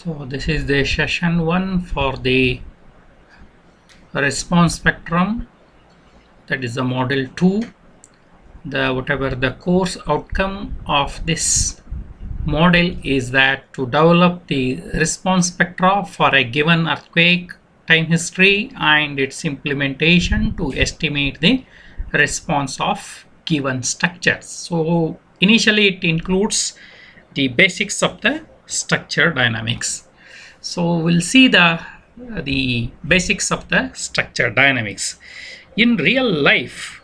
So this is the session 1 for the response spectrum, that is the model 2. The course outcome of this model is that to develop the response spectra for a given earthquake time history and its implementation to estimate the response of given structures. So initially it includes the basics of the structure dynamics. So we'll see the basics of the structure dynamics in real life.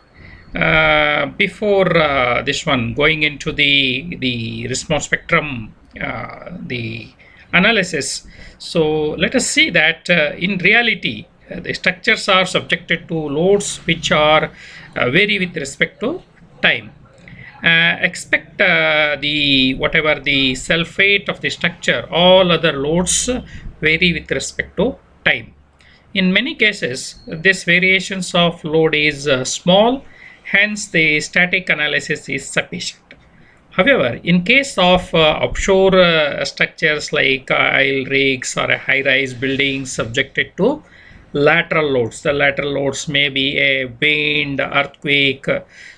Before this one, going into the response spectrum, the analysis. So let us see that in reality, the structures are subjected to loads which are vary with respect to time. Expect the self weight of the structure, all other loads vary with respect to time. In many cases, this variations of load is small, hence the static analysis is sufficient. However, in case of offshore structures like oil rigs or a high-rise buildings subjected to lateral loads, the lateral loads may be a wind, earthquake.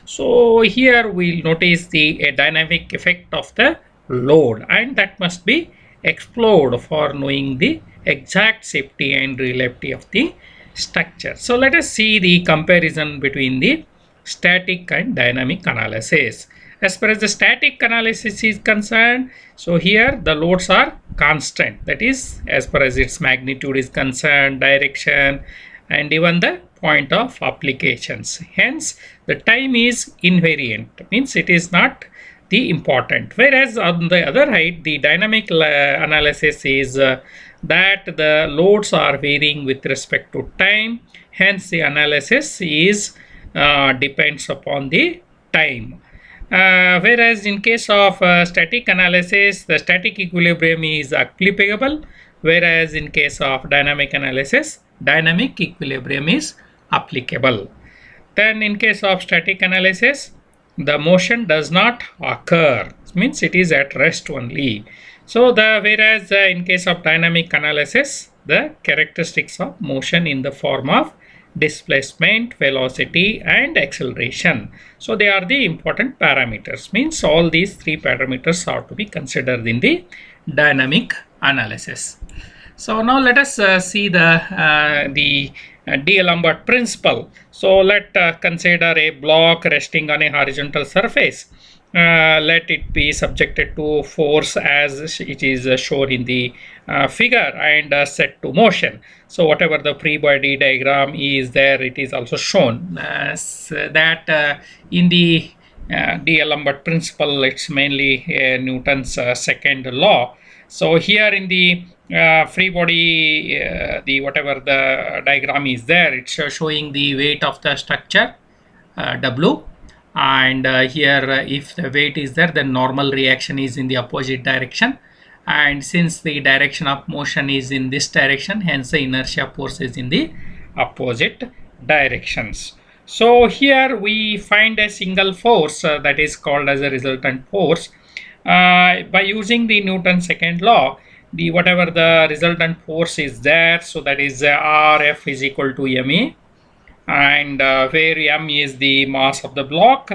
So here we'll notice the dynamic effect of the load, and that must be explored for knowing the exact safety and reliability of the structure. So let us see the comparison between the static and dynamic analysis. As far as the static analysis is concerned, so here the loads are constant, that is as far as its magnitude is concerned, direction, and even the point of applications. Hence the time is invariant, means it is not the important. Whereas on the other side, the dynamic analysis is that the loads are varying with respect to time, hence the analysis is depends upon the time. Whereas in case of static analysis, the static equilibrium is applicable, whereas in case of dynamic analysis, dynamic equilibrium is applicable. Then in case of static analysis, the motion does not occur, means it is at rest only. So whereas in case of dynamic analysis, the characteristics of motion in the form of displacement, velocity, and acceleration. So they are the important parameters, means all these three parameters are to be considered in the dynamic analysis. So now let us see the Lombard principle. So let consider a block resting on a horizontal surface. Let it be subjected to force as it is shown in the figure and set to motion. So whatever the free body diagram is there, it is also shown that in the Lombard principle, it's mainly Newton's second law. So here in the free body, whatever the diagram is there, it's showing the weight of the structure W, and here if the weight is there, then normal reaction is in the opposite direction, and since the direction of motion is in this direction, hence the inertia force is in the opposite directions. So here we find a single force that is called as a resultant force. By using the Newton's second law, whatever the resultant force is there, so that is Rf is equal to ma, and where m is the mass of the block,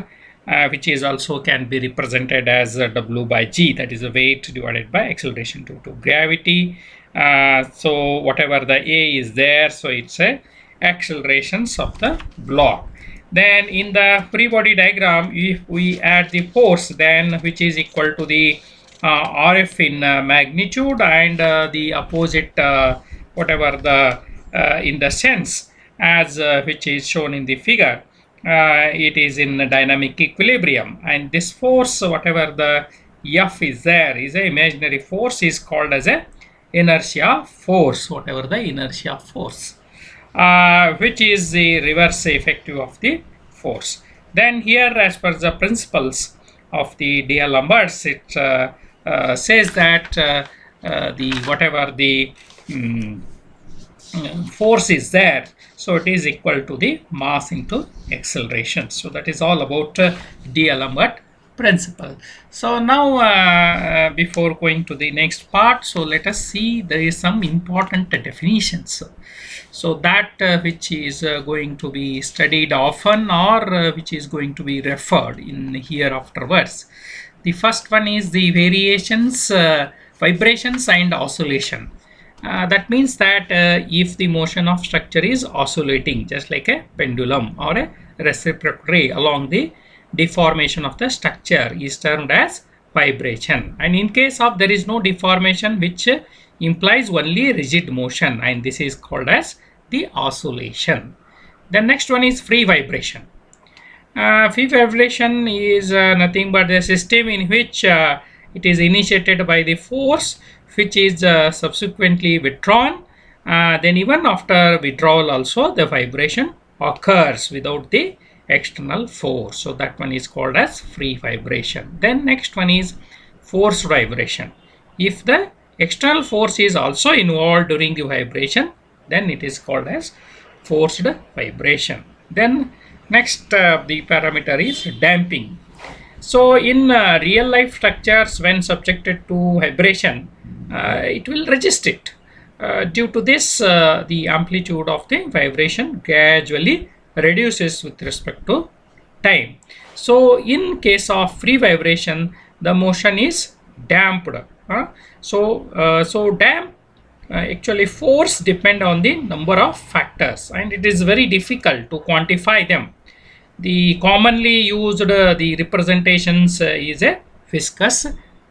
which is also can be represented as W by G, that is the weight divided by acceleration due to gravity. So whatever the A is there, so it's a accelerations of the block. Then in the free body diagram, if we add the force, then which is equal to the Rf in magnitude and the opposite whatever the in the sense as which is shown in the figure, it is in dynamic equilibrium, and this force, whatever the F is there, is an imaginary force, is called as a inertia force, whatever the inertia force, which is the reverse effective of the force. Then here, as per the principles of the D'Alembert, it says that whatever the force is there, so it is equal to the mass into acceleration. So that is all about D'Alembert principle. So now before going to the next part, so let us see there is some important definitions. So that which is going to be studied often, or which is going to be referred in here afterwards. The first one is the variations, vibrations and oscillation. That means that if the motion of structure is oscillating just like a pendulum or a reciprocal ray along the deformation of the structure is termed as vibration, and in case of there is no deformation, which implies only rigid motion, and this is called as the oscillation. The next one is free vibration. Free vibration is nothing but a system in which it is initiated by the force which is subsequently withdrawn. Then even after withdrawal also the vibration occurs without the external force. So that one is called as free vibration. Then next one is forced vibration. If the external force is also involved during the vibration, then it is called as forced vibration. Then next the parameter is damping. So in real life structures, when subjected to vibration, it will resist it. Due to this, the amplitude of the vibration gradually reduces with respect to time. So in case of free vibration, the motion is damped. Actually force depend on the number of factors, and it is very difficult to quantify them. The commonly used the representations is a viscous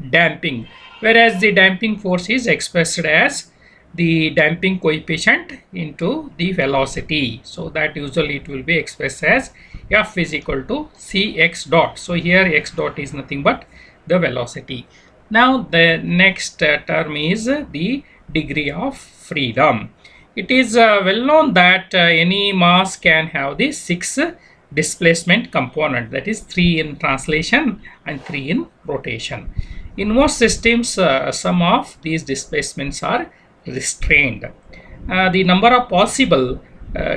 damping, whereas the damping force is expressed as the damping coefficient into the velocity. So that usually it will be expressed as F is equal to Cx dot. So here x dot is nothing but the velocity. Now the next term is the degree of freedom. It is well known that any mass can have the 6 displacement component, that is 3 in translation and 3 in rotation. In most systems, some of these displacements are restrained. The number of possible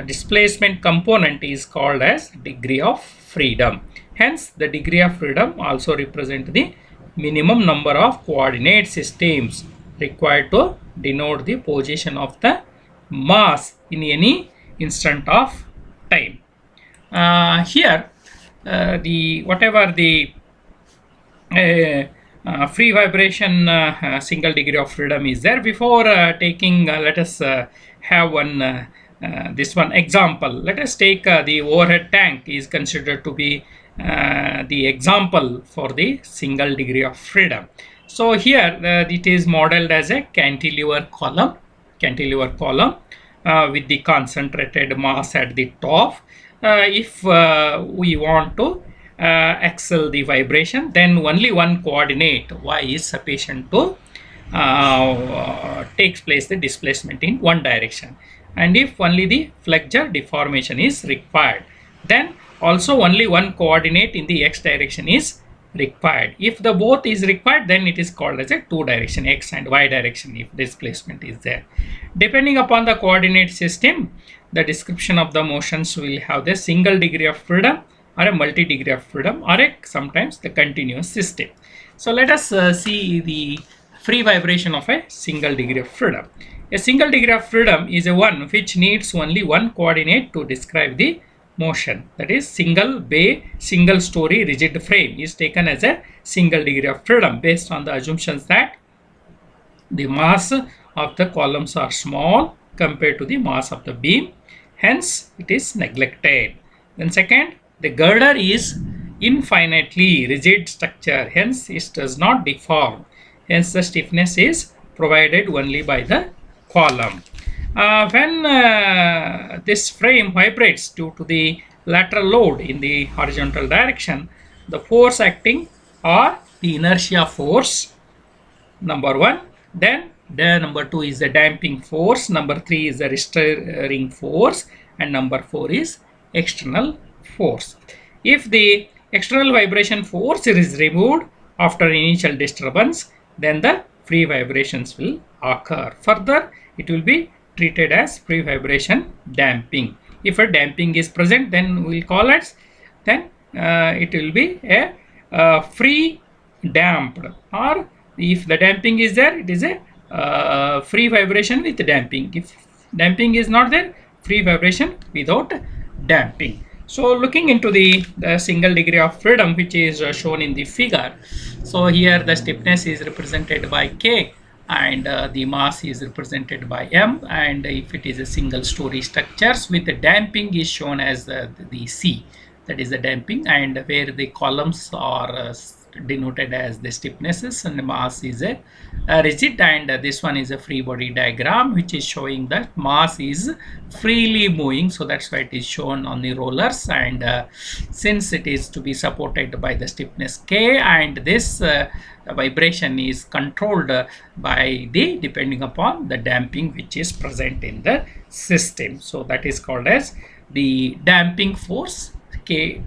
displacement component is called as degree of freedom. Hence the degree of freedom also represent the minimum number of coordinate systems required to denote the position of the mass in any instant of time. Here the whatever the free vibration single degree of freedom is there. Before taking let us have one this one example. Let us take the overhead tank is considered to be the example for the single degree of freedom. So here it is modeled as a cantilever column with the concentrated mass at the top. If we want to excel the vibration, then only one coordinate y is sufficient to takes place the displacement in one direction, and if only the flexure deformation is required, then also only one coordinate in the x direction is required. If the both is required, then it is called as a two direction, x and y direction, if displacement is there. Depending upon the coordinate system, the description of the motions will have the single degree of freedom or a multi degree of freedom, or a sometimes the continuous system. So let us see the free vibration of a single degree of freedom. A single degree of freedom is a one which needs only one coordinate to describe the motion. That is, single bay, single story rigid frame is taken as a single degree of freedom based on the assumptions that the mass of the columns are small compared to the mass of the beam. Hence, it is neglected. Then second, the girder is infinitely rigid structure. Hence, it does not deform. Hence, the stiffness is provided only by the column. When this frame vibrates due to the lateral load in the horizontal direction, the force acting or the inertia force, number one. Then the number two is the damping force, number three is the restraining force, and number four is external force. If the external vibration force is removed after initial disturbance, then the free vibrations will occur. Further, it will be treated as free vibration damping. If a damping is present, then we will call it, then it will be a free damped, or if the damping is there, it is a free vibration with damping. If damping is not there, free vibration without damping. So looking into the single degree of freedom, which is shown in the figure. So here the stiffness is represented by K, and the mass is represented by M, and if it is a single story structures with the damping is shown as the C, that is the damping, and where the columns are denoted as the stiffnesses and the mass is a rigid, and this one is a free body diagram which is showing that mass is freely moving, so that's why it is shown on the rollers, and since it is to be supported by the stiffness K, and this vibration is controlled by the depending upon the damping which is present in the system, so that is called as the damping force. K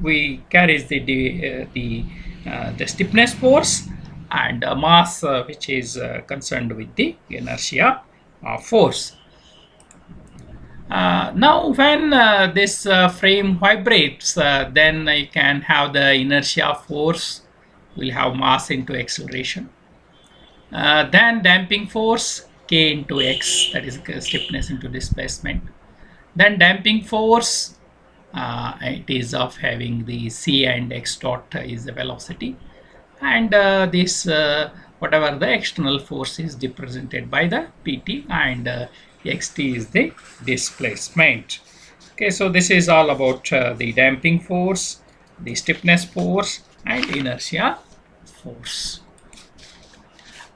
we carries the stiffness force, and mass which is concerned with the inertia force. Now when this frame vibrates, then you can have the inertia force will have mass into acceleration, then damping force K into X, that is stiffness into displacement, then damping force it is of having the C, and X dot is the velocity, and this whatever the external force is represented by the PT, and xt is the displacement. Okay, so this is all about the damping force, the stiffness force, and inertia force.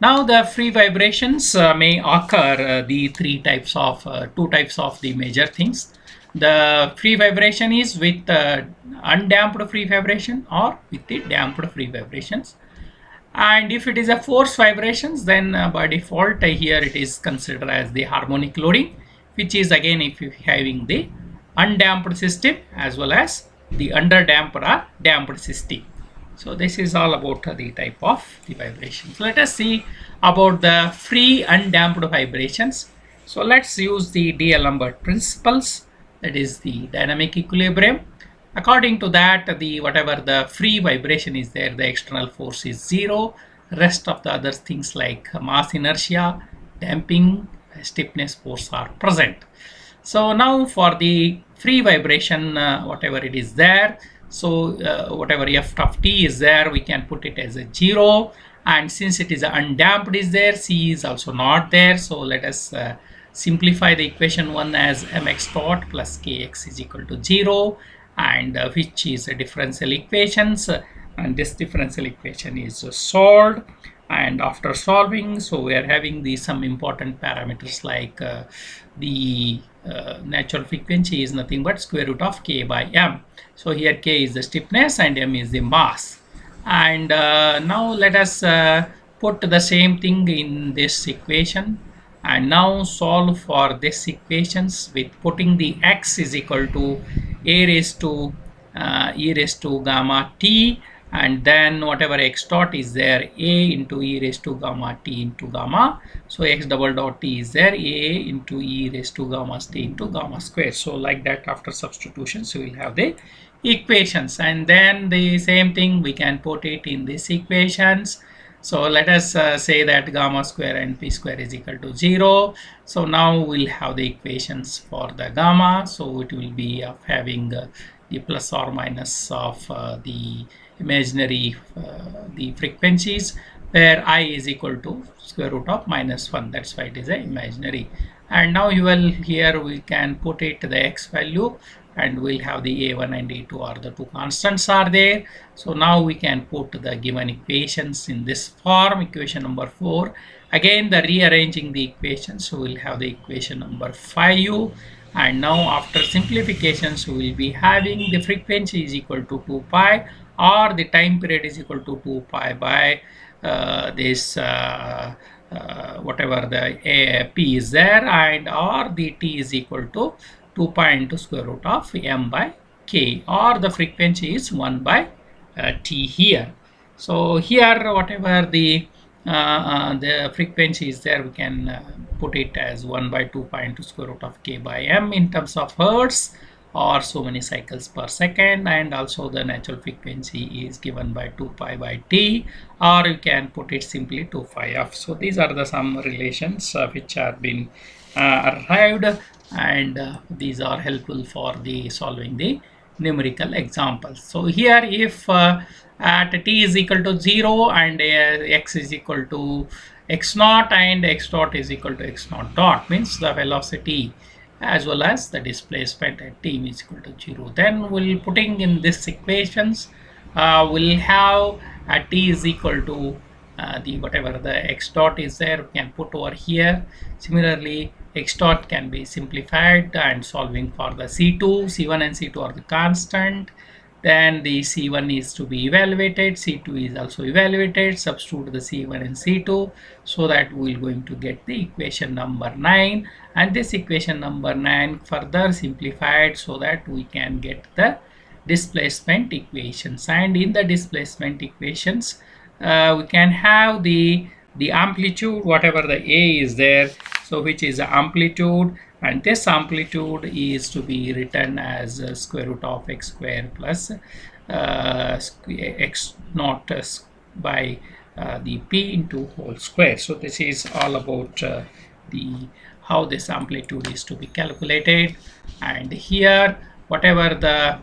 Now the free vibrations may occur the two types of the major things. The free vibration is with undamped free vibration or with the damped free vibrations, and if it is a force vibrations, then by default here it is considered as the harmonic loading, which is again if you having the undamped system as well as the underdamped or damped system. So this is all about the type of the vibrations. Let us see about the free undamped vibrations. So let's use the Lombard principles, that is the dynamic equilibrium. According to that, the whatever the free vibration is there, the external force is zero. Rest of the other things like mass inertia, damping, stiffness force are present. So now for the free vibration, whatever it is there, so whatever f of t is there, we can put it as a 0, and since it is undamped is there, c is also not there, so let us simplify the equation 1 as mx dot plus kx is equal to 0, and which is a differential equations, and this differential equation is solved. And after solving, so we are having the some important parameters like the natural frequency is nothing but square root of k by m. So here k is the stiffness and m is the mass. And now let us put the same thing in this equation, and now solve for this equations with putting the x is equal to a raised to e raised to gamma t, and then whatever x dot is there, a into e raised to gamma t into gamma. So x double dot t is there, a into e raised to gamma t into gamma square. So like that, after substitution, so we'll have the equations, and then the same thing we can put it in these equations. So let us say that gamma square and p square is equal to 0. So now we'll have the equations for the gamma. So it will be of having the plus or minus of the imaginary the frequencies, where I is equal to square root of minus 1. That's why it is a imaginary. And now you will here we can put it the x value, and we'll have the a1 and a2 are the two constants are there. So now we can put the given equations in this form, equation number 4. Again the rearranging the equations, so we'll have the equation number 5u, and now after simplifications we will be having the frequency is equal to 2 pi, or the time period is equal to 2 pi by this whatever the p is there, and or the t is equal to 2 pi into square root of m by k, or the frequency is 1 by t here. So here whatever the frequency is there, we can put it as 1 by 2 pi into square root of k by m in terms of hertz, or so many cycles per second, and also the natural frequency is given by 2 pi by t, or you can put it simply to phi f. So these are the some relations which have been arrived, and these are helpful for the solving the numerical examples. So here if at t is equal to 0 and x is equal to x naught and x dot is equal to x naught dot, means the velocity as well as the displacement at t is equal to 0, then we'll putting in this equations, we'll have at t is equal to the whatever the x dot is there, we can put over here. Similarly, x dot can be simplified and solving for the c2, c1 and c2 are the constant. Then the c1 is to be evaluated, c2 is also evaluated, substitute the c1 and c2, so that we will going to get the equation number 9, and this equation number 9 further simplified so that we can get the displacement equations. And in the displacement equations, we can have the amplitude, whatever the a is there, so which is the amplitude, and this amplitude is to be written as square root of x square plus x naught by the p into whole square. So this is all about the how this amplitude is to be calculated. And here whatever the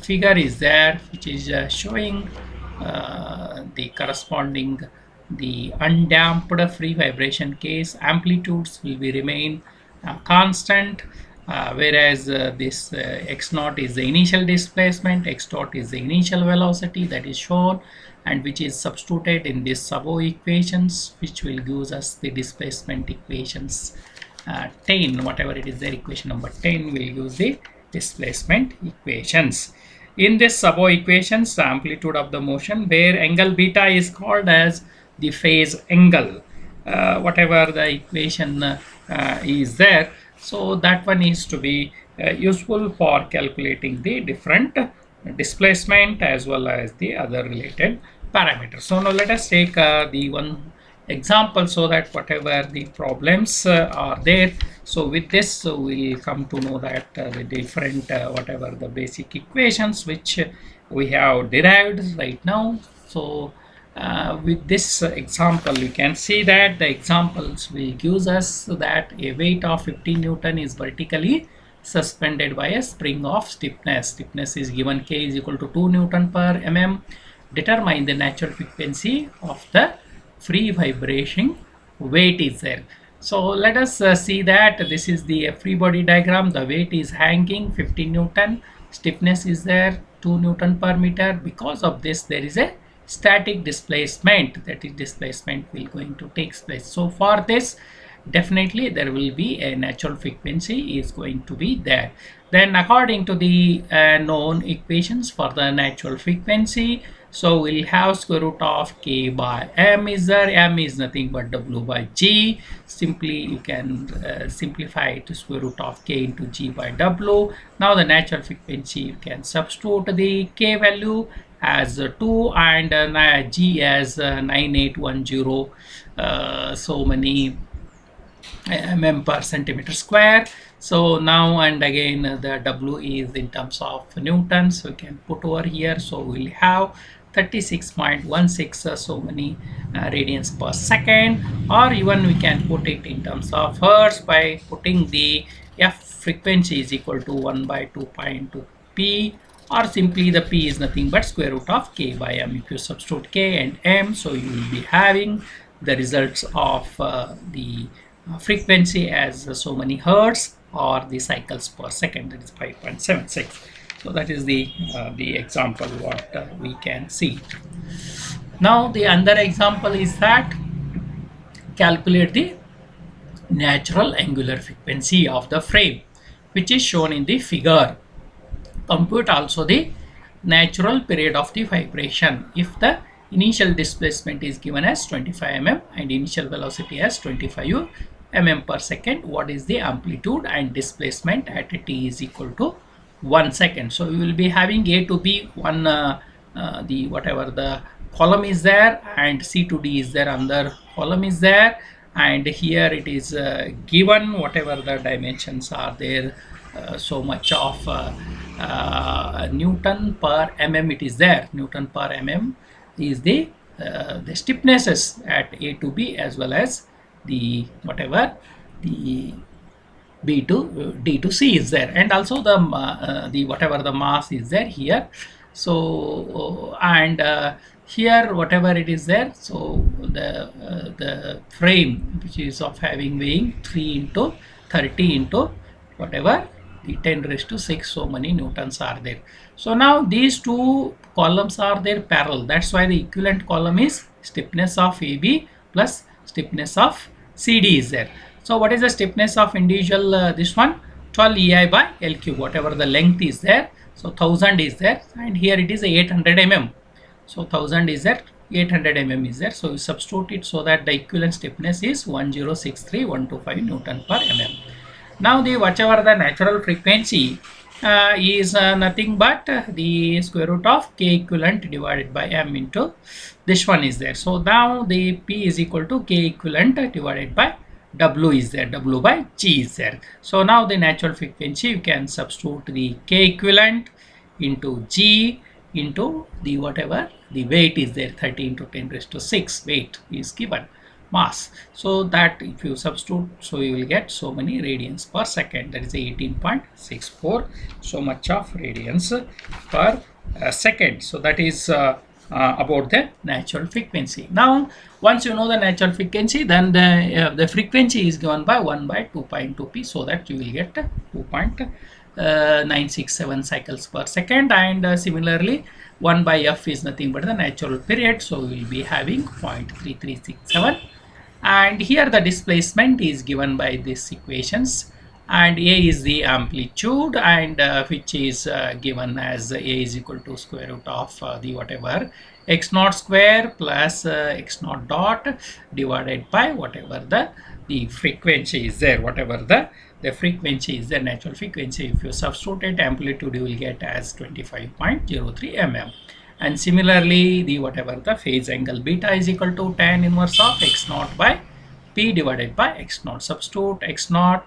figure is there, which is showing the corresponding the undamped free vibration case, amplitudes will be remain constant, whereas this x naught is the initial displacement, x dot is the initial velocity that is shown, and which is substituted in this above equations, which will give us the displacement equations 10, whatever it is there, equation number 10 will use the displacement equations. In this above equations, the amplitude of the motion, where angle beta is called as the phase angle, whatever the equation is there, so that one is to be useful for calculating the different displacement as well as the other related parameters. So now let us take the one example, so that whatever the problems are there, so with this we'll come to know that the different whatever the basic equations which we have derived right now. So with this example, you can see that the examples will give us that a weight of 50 Newton is vertically suspended by a spring of stiffness. Stiffness is given k is equal to 2 Newton per mm. Determine the natural frequency of the free vibration weight is there. So let us see that this is the free body diagram. The weight is hanging 50 Newton, stiffness is there 2 Newton per meter. Because of this, there is a static displacement, that is displacement will going to take place. So for this, definitely there will be a natural frequency is going to be there. Then according to the known equations for the natural frequency, so we'll have square root of k by m is there. M is nothing but w by g. Simply you can simplify it to square root of k into g by w. Now the natural frequency, you can substitute the k value as 2 and g as 9810 so many mm per centimeter square. So now and again the w is in terms of newtons, so we can put over here. So we'll have 36.16 so many radians per second, or even we can put it in terms of hertz by putting the f frequency is equal to 1 by 2 pi into p, or simply the p is nothing but square root of k by m. If you substitute k and m, so you will be having the results of the frequency as so many hertz or the cycles per second, that is 5.76. So that is the example what we can see. Now the other example is that calculate the natural angular frequency of the frame, which is shown in the figure. Compute also the natural period of the vibration if the initial displacement is given as 25 mm and initial velocity as 25 mm per second. What is the amplitude and displacement at t is equal to 1 second. So we will be having a to b one the whatever the column is there, and c to d is there, another column is there, and here it is given whatever the dimensions are there so much of Newton per mm it is there. Newton per mm is the stiffnesses at A to B, as well as the whatever the B to D to C is there, and also the whatever the mass is there here. So and here whatever it is there, so the frame which is of having weighing 3 into 30 into whatever the 10 raised to 6, so many newtons are there. So now these two columns are there parallel. That's why the equivalent column is stiffness of AB plus stiffness of CD is there. So what is the stiffness of individual this one? 12 EI by L cube, whatever the length is there. So 1000 is there, and here it is 800 mm. So 1000 is there, 800 mm is there. So you substitute it so that the equivalent stiffness is 1063125 Newton per mm. Now the whatever the natural frequency is nothing but the square root of K equivalent divided by M into this one is there. So now the P is equal to K equivalent divided by W is there, W by G is there. So now the natural frequency, you can substitute the K equivalent into G into the whatever the weight is there, 30 into 10 raised to 6 weight is given, mass. So that if you substitute, so you will get so many radians per second, that is 18.64, so much of radians per second. So that is about the natural frequency. Now once you know the natural frequency, then the frequency is given by 1 by 2 pi into p, so that you will get 2.967 cycles per second, and similarly 1 by f is nothing but the natural period, so we will be having 0.3367, and here the displacement is given by these equations, and A is the amplitude, and which is given as A is equal to square root of the whatever x naught square plus x naught dot divided by whatever the frequency is there, whatever the frequency is the natural frequency. If you substitute it, amplitude you will get as 25.03 mm, and similarly the whatever the phase angle beta is equal to tan inverse of x naught by p divided by x naught. Substitute x naught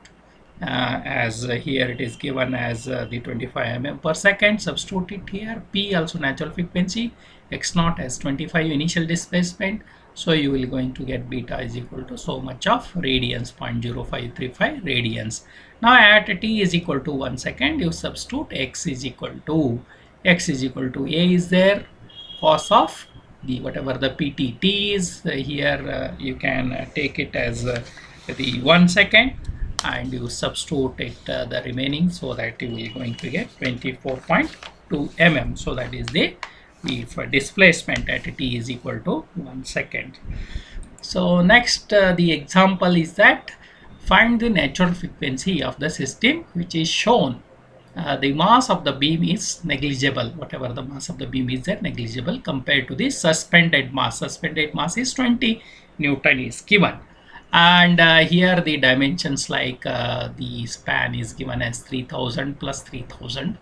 as here it is given as the 25 mm per second. Substitute it here, p also natural frequency, x naught as 25 initial displacement, so you will going to get beta is equal to so much of radians, 0.0535 radians. Now at t is equal to 1 second, you substitute x is equal to A is there, cos of the whatever the ptt is here, you can take it as the 1 second, and you substitute it the remaining, so that you will going to get 24.2 mm. So that is the for displacement at t is equal to 1 second. So next the example is that find the natural frequency of the system which is shown. The mass of the beam is negligible, whatever the mass of the beam is there, negligible compared to the suspended mass. Suspended mass is 20 Newton is given, and here the dimensions like the span is given as 3000 plus 3000,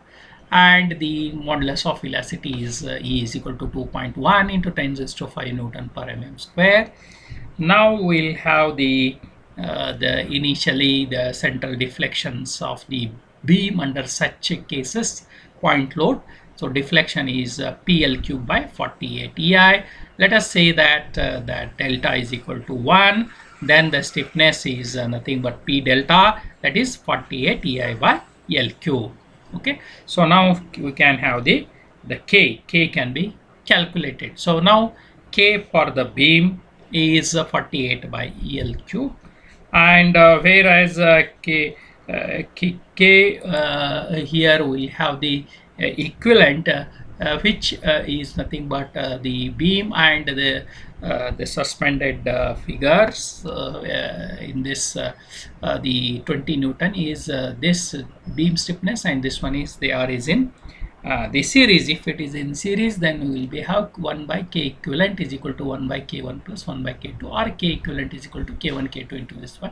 and the modulus of velocity is E is equal to 2.1 into 10 raised to 5 Newton per mm square. Now we'll have the initially the central deflections of the beam under such cases, point load. So deflection is PL cube by 48 EI. Let us say that that delta is equal to 1. Then the stiffness is nothing but P delta, that is 48 EI by L cube. Okay, so now we can have the K can be calculated. So now K for the beam is 48 by L cube, and whereas K here we have the equivalent which is nothing but the beam and the suspended figures in this the 20 Newton is this beam stiffness, and this one is is in the series. If it is in series, then we will be have 1 by K equivalent is equal to 1 by K1 plus 1 by K2, or K equivalent is equal to K1 K2 into this one.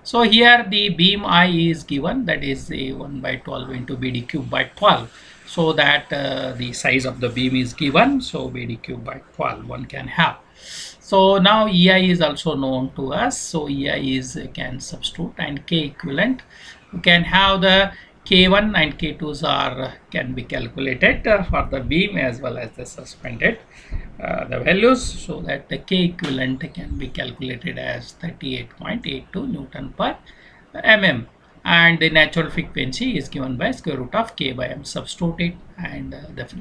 So here the beam I is given, that is a 1 by 12 into BD cube by 12, so that the size of the beam is given, so BD cube by 12 one can have. So now EI is also known to us, so EI is can substitute, and K equivalent you can have the K1 and K2s are can be calculated for the beam as well as the suspended the values, so that the K equivalent can be calculated as 38.82 Newton per mm, and the natural frequency is given by square root of K by M. Substitute it, and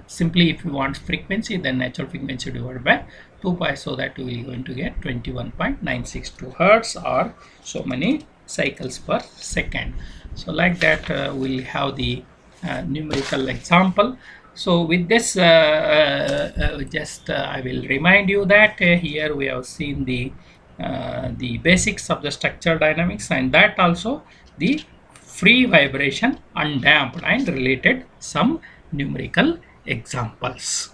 simply if you want frequency, then natural frequency divided by 2 pi, so that we will going to get 21.962 hertz or so many cycles per second. So like that we'll have the numerical example. So with this I will remind you that here we have seen the basics of the structural dynamics, and that also the free vibration, undamped, and related some numerical examples.